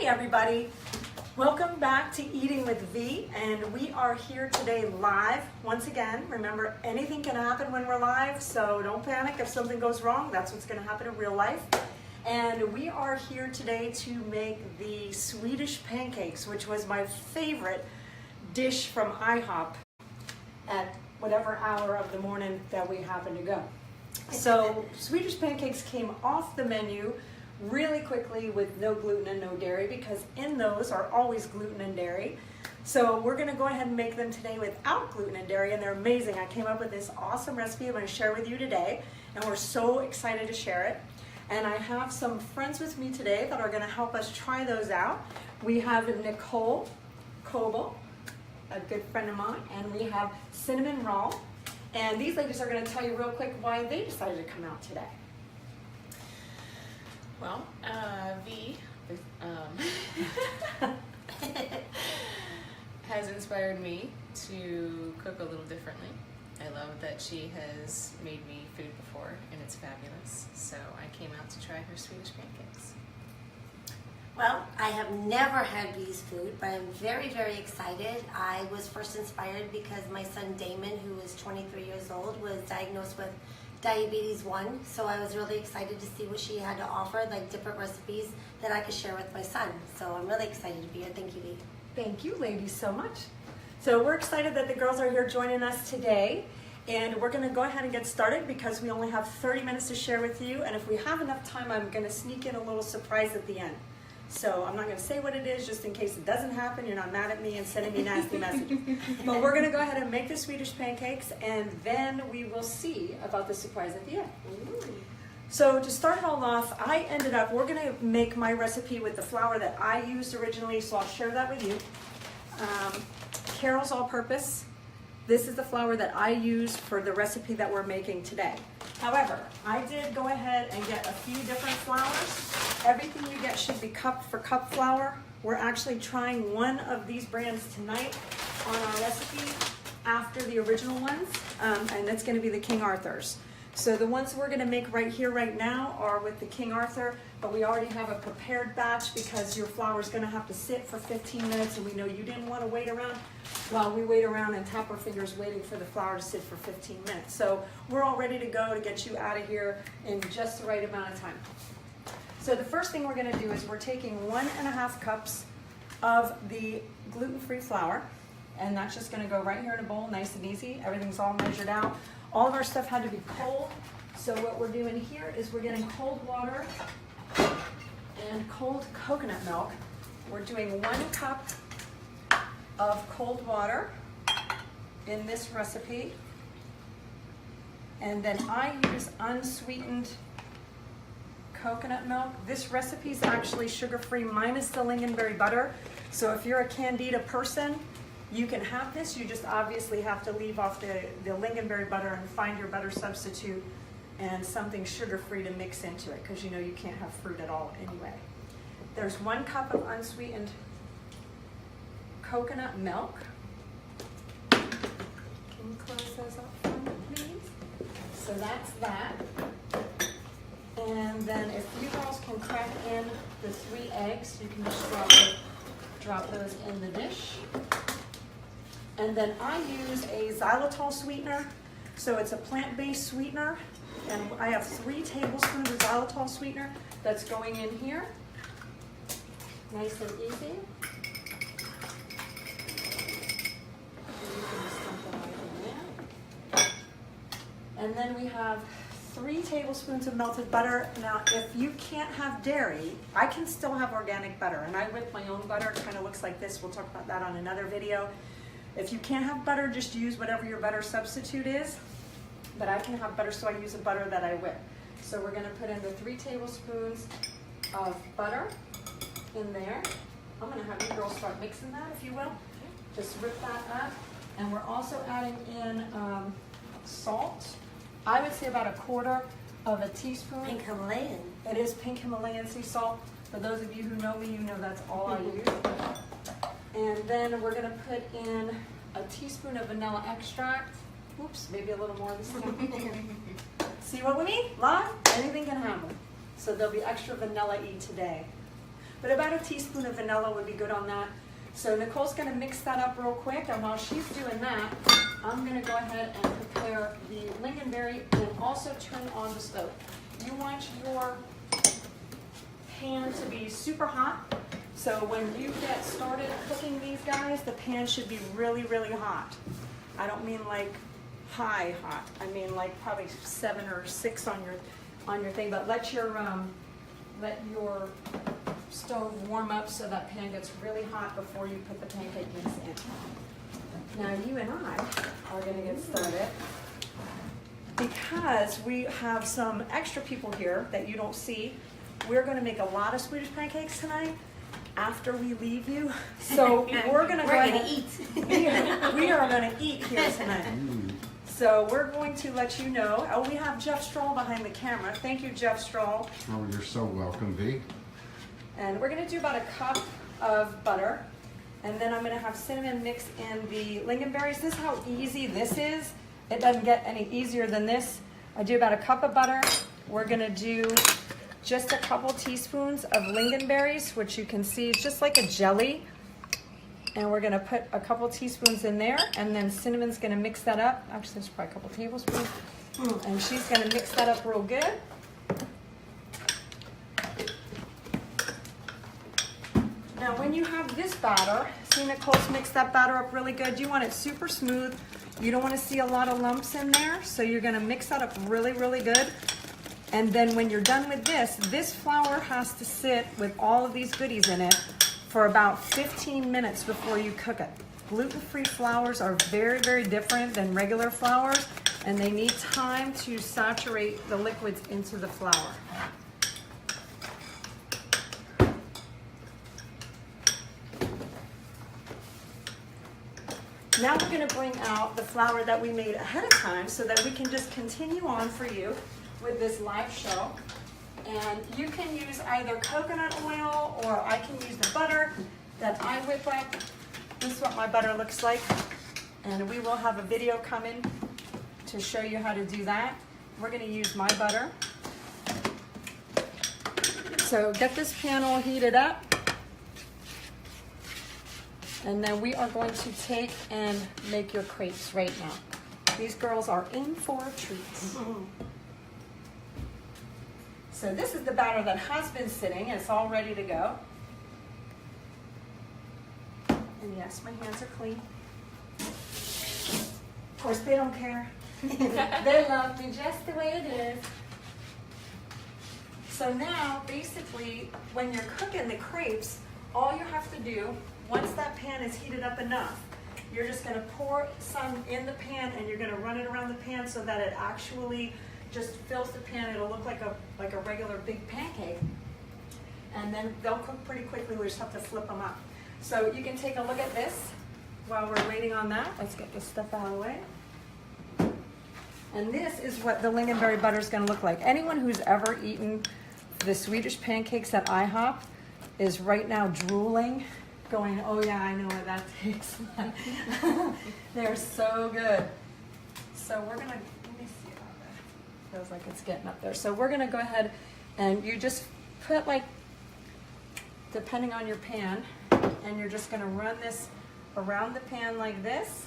Hey everybody, welcome back to Eating with V, and we are here today live once again. Remember, anything can happen when we're live, so don't panic if something goes wrong. That's what's going to happen in real life. And we are here today to make the Swedish pancakes, which was my favorite dish from IHOP at whatever hour of the morning that we happen to go. So Swedish pancakes came off the menu really quickly with no gluten and no dairy, because in those are always gluten and dairy. So we're going to go ahead and make them today without gluten and dairy, and they're amazing. I came up with this awesome recipe I'm going to share with you today, and we're so excited to share it. And I have some friends with me today that are going to help us try those out. We have Nicole Coble, a good friend of mine, and we have Cinnamon Roll. And these ladies are going to tell you real quick why they decided to come out today. Well, V has inspired me to cook a little differently. I love that she has made me food before, and it's fabulous. So I came out to try her Swedish pancakes. Well, I have never had V's food, but I'm very, very excited. I was first inspired because my son Damon, who is 23 years old, was diagnosed with diabetes 1, so I was really excited to see what she had to offer, like different recipes that I could share with my son. So I'm really excited to be here. Thank you, V. Thank you, ladies, so much. So we're excited that the girls are here joining us today, and we're going to go ahead and get started because we only have 30 minutes to share with you, and if we have enough time, I'm going to sneak in a little surprise at the end. So I'm not going to say what it is, just in case it doesn't happen. You're not mad at me and sending me nasty messages. But we're going to go ahead and make the Swedish pancakes, and then we will see about the surprise at the end. So to start it all off, we're going to make my recipe with the flour that I used originally, so I'll share that with you. Carol's All-Purpose. This is the flour that I used for the recipe that we're making today. However, I did go ahead and get a few different flours. Everything you get should be cup for cup flour. We're actually trying one of these brands tonight on our recipe after the original ones, and that's going to be the King Arthur's. So the ones we're going to make right here, right now, are with the King Arthur, but we already have a prepared batch because your flour is going to have to sit for 15 minutes, and we know you didn't want to wait around while we wait around and tap our fingers waiting for the flour to sit for 15 minutes. So we're all ready to go to get you out of here in just the right amount of time. So the first thing we're going to do is we're taking 1.5 cups of the gluten-free flour, and that's just going to go right here in a bowl, nice and easy. Everything's all measured out. All of our stuff had to be cold, so what we're doing here is we're getting cold water and cold coconut milk. We're doing 1 cup of cold water in this recipe, and then I use unsweetened coconut milk. This recipe is actually sugar-free minus the lingonberry butter, so if you're a Candida person, you can have this. You just obviously have to leave off the lingonberry butter and find your butter substitute and something sugar-free to mix into it, because you know you can't have fruit at all anyway. There's 1 cup of unsweetened coconut milk. Can you close those up for me, please? So that's that. And then if you girls can crack in the 3 eggs, you can just drop those in the dish. And then I use a xylitol sweetener, so it's a plant-based sweetener, and I have 3 tablespoons of xylitol sweetener that's going in here. Nice and easy. And then we have 3 tablespoons of melted butter. Now, if you can't have dairy, I can still have organic butter, and I whip my own butter. It kind of looks like this. We'll talk about that on another video. If you can't have butter, just use whatever your butter substitute is. But I can have butter, so I use a butter that I whip. So we're going to put in the 3 tablespoons of butter in there. I'm going to have you girls start mixing that, if you will. Just rip that up. And we're also adding in salt. I would say about 1/4 of a teaspoon. Pink Himalayan. It is pink Himalayan sea salt. For those of you who know me, you know that's all I use. And then we're going to put in a teaspoon of vanilla extract. Oops, maybe a little more this time. See what we mean? Live, anything can happen. So there'll be extra vanilla-y today. but about a teaspoon of vanilla would be good on that. So Nicole's gonna mix that up real quick, and while she's doing that, I'm gonna go ahead and prepare the lingonberry and also turn on the stove. You want your pan to be super hot, so when you get started cooking these guys, the pan should be really, really hot. I don't mean like high hot, I mean like probably 7 or 6 on your thing, but let your stove warm up so that pan gets really hot before you put the pancake mix in. Now you and I are going to get started because we have some extra people here that you don't see. We're going to make a lot of Swedish pancakes tonight after we leave you. So we're going to go ahead and eat. We are going to eat here tonight. So we're going to let you know. Oh, we have Jeff Stroll behind the camera. Thank you, Jeff Stroll. Oh, you're so welcome, V. And we're gonna do about a cup of butter. And then I'm gonna have cinnamon mix in the lingonberries. This is how easy this is. It doesn't get any easier than this. I do about a cup of butter. We're gonna do just a couple teaspoons of lingonberries, which you can see is just like a jelly. And we're gonna put a couple teaspoons in there, and then cinnamon's gonna mix that up. Actually, there's probably a couple tablespoons. And she's gonna mix that up real good. Now, when you have this batter, see Nicole's mixed that batter up really good. You want it super smooth. You don't want to see a lot of lumps in there, so you're gonna mix that up really, really good. And then when you're done with this flour has to sit with all of these goodies in it for about 15 minutes before you cook it. Gluten-free flours are very, very different than regular flours, and they need time to saturate the liquids into the flour. Now we're going to bring out the flour that we made ahead of time so that we can just continue on for you with this live show. And you can use either coconut oil, or I can use the butter that I whip up. This is what my butter looks like. And we will have a video coming to show you how to do that. We're going to use my butter. So get this pan all heated up. And then we are going to take and make your crepes right now. These girls are in for a treat. So this is the batter that has been sitting. It's all ready to go. And yes, my hands are clean. Of course, they don't care. They love me just the way it is. So now, basically, when you're cooking the crepes, all you have to do, once that pan is heated up enough, you're just going to pour some in the pan, and you're going to run it around the pan so that it actually just fills the pan. It'll look like a regular big pancake. And then they'll cook pretty quickly. We just have to flip them up. So you can take a look at this while we're waiting on that. Let's get this stuff out of the way. And this is what the lingonberry butter is going to look like. Anyone who's ever eaten the Swedish pancakes at IHOP is right now drooling, going, oh yeah, I know what that tastes like. They're so good. So we're going to, let me see about that. Feels like it's getting up there. So we're going to go ahead and you just put, like, depending on your pan, and you're just going to run this around the pan like this,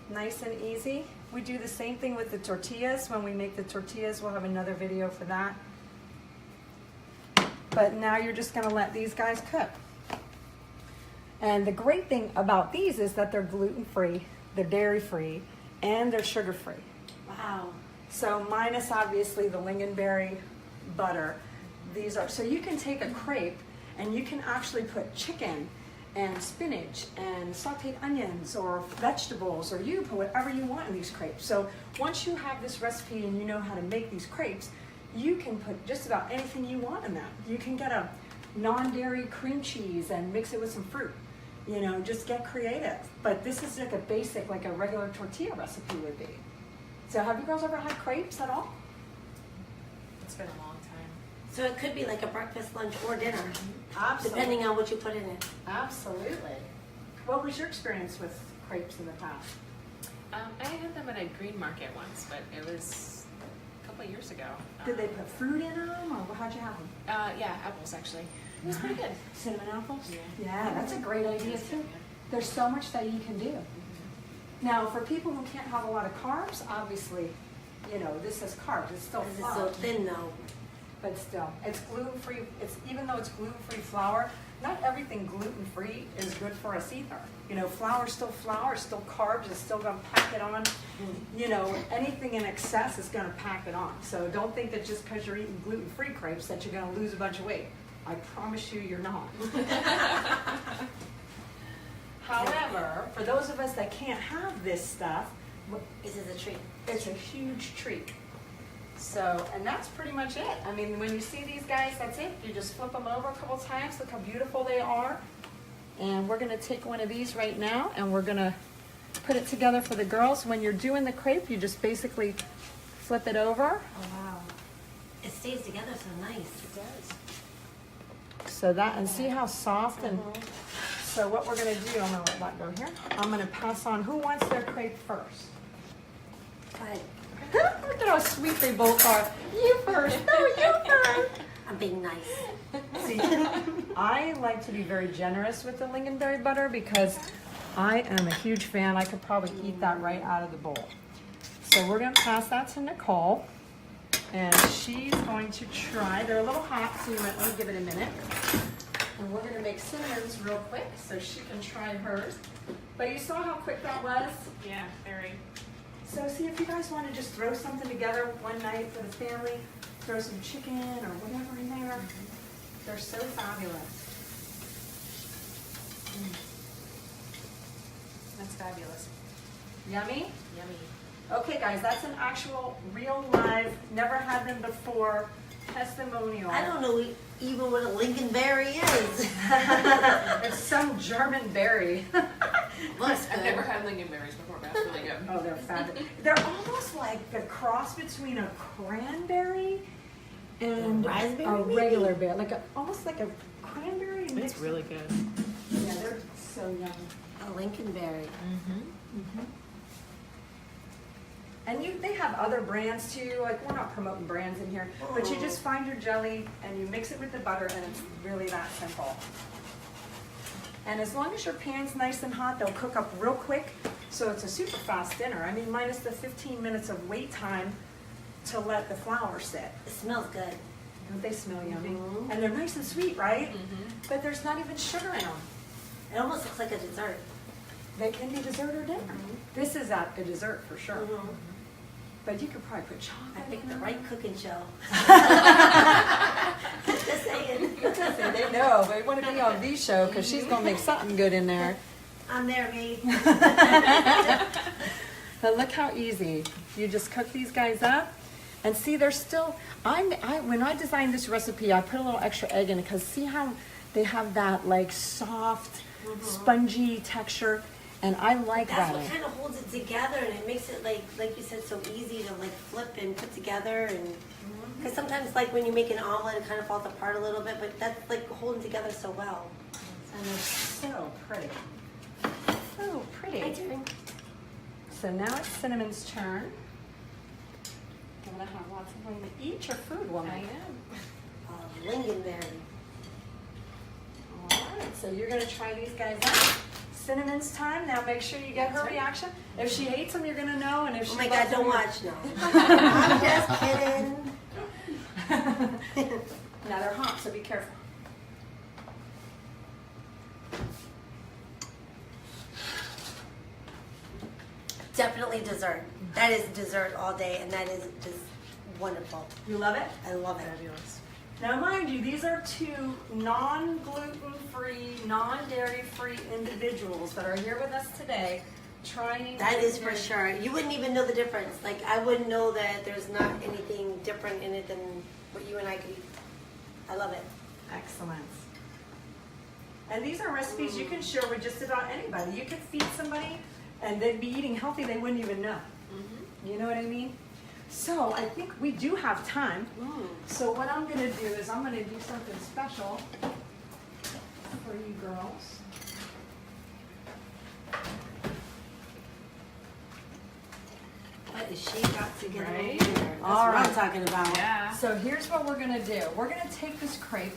nice and easy. We do the same thing with the tortillas. When we make the tortillas, we'll have another video for that. But now you're just going to let these guys cook. And the great thing about these is that they're gluten-free, they're dairy-free, and they're sugar-free. Wow. So minus obviously the lingonberry butter. These are, so you can take a crepe and you can actually put chicken and spinach and sauteed onions or vegetables, or you put whatever you want in these crepes. So once you have this recipe and you know how to make these crepes, you can put just about anything you want in them. You can get a non-dairy cream cheese and mix it with some fruit. You know, just get creative. But this is like a basic, like a regular tortilla recipe would be. So have you girls ever had crepes at all? It's been a long time. So it could be like a breakfast, lunch, or dinner, Absolutely. depending on what you put in it. Absolutely. What was your experience with crepes in the past? I had them at a green market once, but it was a couple of years ago. Did they put fruit in them, or how'd you have them? Yeah, apples actually. It's pretty good. Cinnamon apples? Yeah. Yeah, that's a great idea That's too. good, There's so much that you can do. Now, for people who can't have a lot of carbs, obviously, you know, this is carbs. It's still This is flour. so thin though. But still, it's gluten-free. It's even though it's gluten-free flour, not everything gluten-free is good for us either. You know, flour, still carbs. It's still going to pack it on. You know, anything in excess is going to pack it on. So don't think that just because you're eating gluten-free crepes that you're going to lose a bunch of weight. I promise you, you're not. However, for those of us that can't have this stuff, This is a treat. it's a huge treat. So, and that's pretty much it. I mean, when you see these guys, that's it. You just flip them over a couple times. Look how beautiful they are. And we're going to take one of these right now, and we're going to put it together for the girls. When you're doing the crepe, you just basically flip it over. Oh wow. It stays together so nice. It does. So that, and see how soft and, so what we're going to do, I'm going to let that go here. I'm going to pass on, who wants their crepe first? But Look at how sweet they both are. You first. No, you first. I'm being nice. See, I like to be very generous with the lingonberry butter because I am a huge fan. I could probably eat that right out of the bowl. So we're going to pass that to Nicole, and she's going to try. They're a little hot, so you might want to give it a minute. And we're going to make cinnamons real quick so she can try hers. But you saw how quick that was? Yeah, very. So see, if you guys want to just throw something together one night for the family, throw some chicken or whatever in there. They're so fabulous. That's fabulous. Yummy? Yummy. Okay guys, that's an actual, real live, never had them before testimonial. I don't know even what a Lingoinberry is. It's some German berry. Looks I've good. never had lingonberries before, but that's really good. Oh, they're fabulous. They're almost like the cross between a cranberry and Raspberry, a maybe? regular berry, almost like a cranberry It's mixed. really good. Yeah, they're so yummy. A Lingoinberry. And they have other brands too. Like, we're not promoting brands in here, but you just find your jelly and you mix it with the butter, and it's really that simple. And as long as your pan's nice and hot, they'll cook up real quick. So it's a super fast dinner. I mean, minus the 15 minutes of wait time to let the flour sit. It smells good. Don't they smell yummy? Mhm. And they're nice and sweet, right? But there's not even sugar in them. It almost looks like a dessert. They can be dessert or dinner. This is a dessert for sure. But you could probably put chocolate. I picked the in right there. cooking show. Just saying. They know. They want to be on V's show because she's going to make something good in there. I'm there, me. But look how easy. You just cook these guys up. And see, they're still, when I designed this recipe, I put a little extra egg in it because see how they have that like soft, spongy texture. And I like That's that. what kind of holds it together, and it makes it like you said, so easy to like flip and put together. And because sometimes, like when you make an omelet, it kind of falls apart a little bit, but that's like holding together so well. And they're so pretty. So pretty. Hi, Taryn. So now it's Cinnamon's turn. I'm going to have lots of them to eat your food, woman. I am. Lingoinberry. All right, so you're going to try these guys out. Cinnamon's time. Now make sure you get her reaction. If she hates them, you're going to know. And if she Oh my loves God, don't them, watch now. I'm just kidding. Now they're hot, so be careful. Definitely dessert. That is dessert all day, and that is just wonderful. You love it? I love it. Fabulous. Now, mind you, these are two non-gluten-free, non-dairy-free individuals that are here with us today trying. That is for sure. You wouldn't even know the difference. Like, I wouldn't know that there's not anything different in it than what you and I could eat. I love it. Excellent. And these are recipes you can share with just about anybody. You could feed somebody and they'd be eating healthy, they wouldn't even know. You know what I mean? So I think we do have time. So what I'm going to do is I'm going to do something special for you girls. What is she got to get Right? over here? That's All what I'm right. talking about. Yeah. So here's what we're going to do. We're going to take this crepe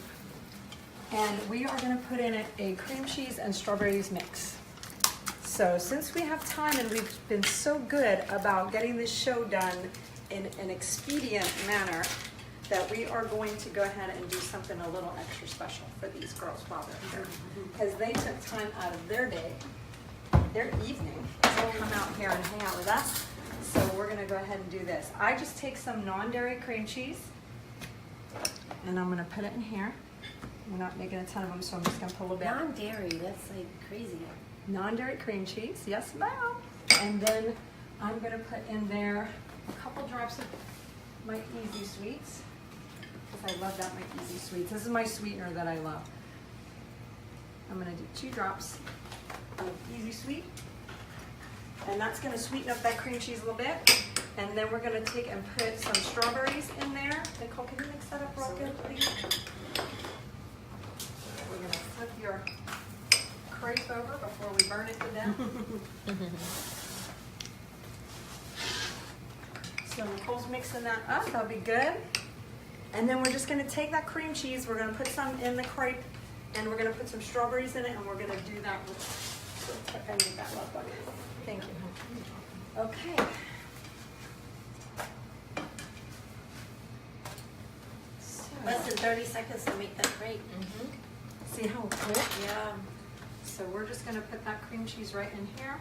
And we are gonna put in it a cream cheese and strawberries mix. So since we have time and we've been so good about getting this show done in an expedient manner, that we are going to go ahead and do something a little extra special for these girls while they're here. Because they took time out of their day, their evening, to come out here and hang out with us. So we're gonna go ahead and do this. I just take some non-dairy cream cheese and I'm gonna put it in here. We're not making a ton of them, so I'm just gonna put a little bit. Non-dairy, that's like crazy. Non-dairy cream cheese, yes ma'am. And then I'm gonna put in there a couple drops of my Easy Sweets, because I love that, my Easy Sweets. This is my sweetener that I love. I'm gonna do 2 drops of Easy Sweet, and that's gonna sweeten up that cream cheese a little bit. And then we're gonna take and put some strawberries in there. Nicole, can you mix that up real good, please? We're gonna flip your crepe over before we burn it to death. So Nicole's mixing that up, that'll be good. And then we're just gonna take that cream cheese, we're gonna put some in the crepe, and we're gonna put some strawberries in it, and we're gonna do that with, I need that love bug. Thank you. Okay. Less than 30 seconds to make that crepe. See how quick? Yeah. So we're just gonna put that cream cheese right in here.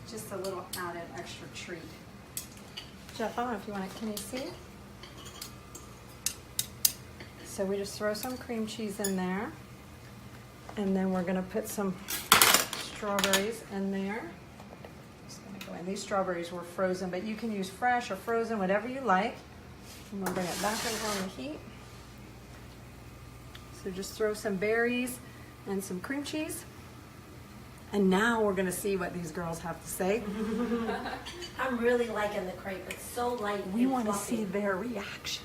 Just a little added extra treat. Jeff, I don't know if you want it, can you see? So we just throw some cream cheese in there. And then we're gonna put some strawberries in there. Just gonna go in. These strawberries were frozen, but you can use fresh or frozen, whatever you like. I'm gonna bring it back over on the heat. So just throw some berries and some cream cheese. And now we're gonna see what these girls have to say. I'm really liking the crepe. It's so light. We and want to fluffy. see their reaction.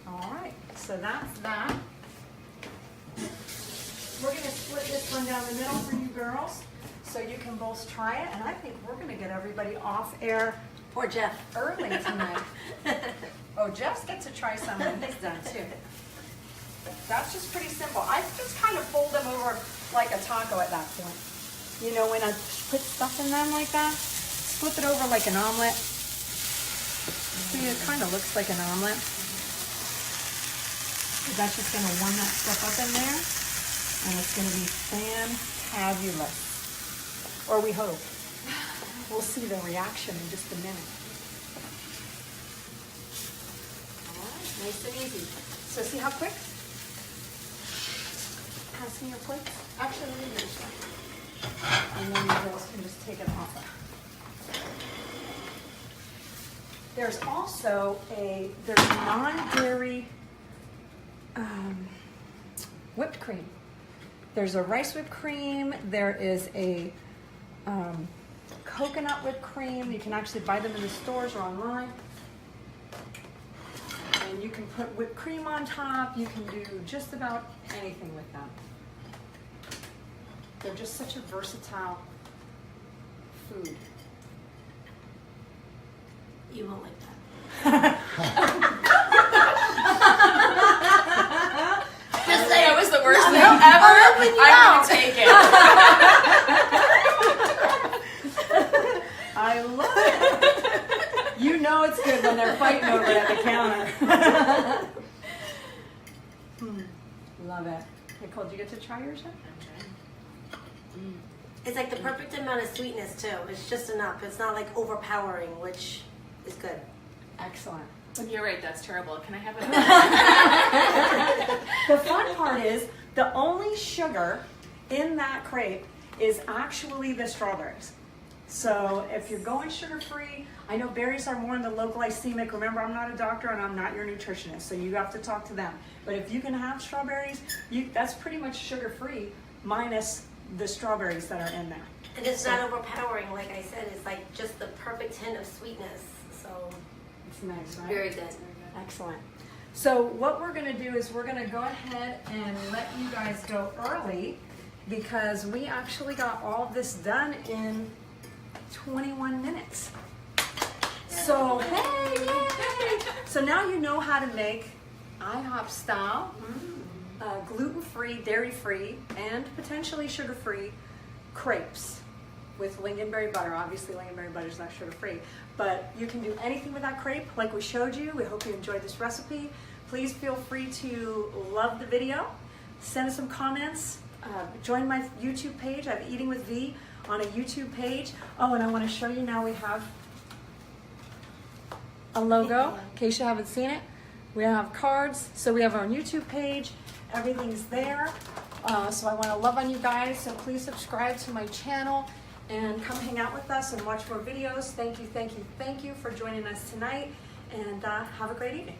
All right, so that's that. We're gonna split this one down the middle for you girls, so you can both try it. And I think we're gonna get everybody off air Poor Jeff. early tonight. Oh, Jeff's get to try some when he's done too. That's just pretty simple. I just kind of fold them over like a taco at that point. You know, when I put stuff in them like that, flip it over like an omelet. See, it kind of looks like an omelet. That's just going to warm that stuff up in there, and it's going to be fantabulous. Or we hope. We'll see the reaction in just a minute. All right, nice and easy. So see how quick? Pass me your plate. Actually, let me do this one. And then you girls can just take it off. There's also there's non-dairy whipped cream. There's a rice whipped cream. There is a coconut whipped cream. You can actually buy them in the stores or online. And you can put whipped cream on top. You can do just about anything with them. They're just such a versatile food. You won't like that. Just say it was the worst thing ever. I'm gonna take it. I love it. You know it's good when they're fighting over it at the counter. Love it. Nicole, did you get to try yours yet? It's like the perfect amount of sweetness too. It's just enough. It's not like overpowering, which is good. Excellent. You're right, that's terrible. Can I have it? The fun part is the only sugar in that crepe is actually the strawberries. So if you're going sugar-free, I know berries are more in the low glycemic. Remember, I'm not a doctor and I'm not your nutritionist, so you have to talk to them. But if you can have strawberries, that's pretty much sugar-free minus the strawberries that are in there. And it's not overpowering, like I said. It's like just the perfect hint of sweetness. So It's nice, right? very good. Excellent. So what we're going to do is we're going to go ahead and let you guys go early because we actually got all of this done in 21 minutes. So, hey, yay! So now you know how to make IHOP style, gluten-free, dairy-free, and potentially sugar-free crepes with lingonberry butter. Obviously, lingonberry butter is not sugar-free, but you can do anything with that crepe like we showed you. We hope you enjoyed this recipe. Please feel free to love the video, send us some comments, join my YouTube page. I have Eating with V on a YouTube page. Oh, and I want to show you now we have a logo, in case you haven't seen it. We have cards, so we have our YouTube page. Everything's there. So I want to love on you guys, so please subscribe to my channel and come hang out with us and watch more videos. Thank you, thank you, thank you for joining us tonight, and have a great evening.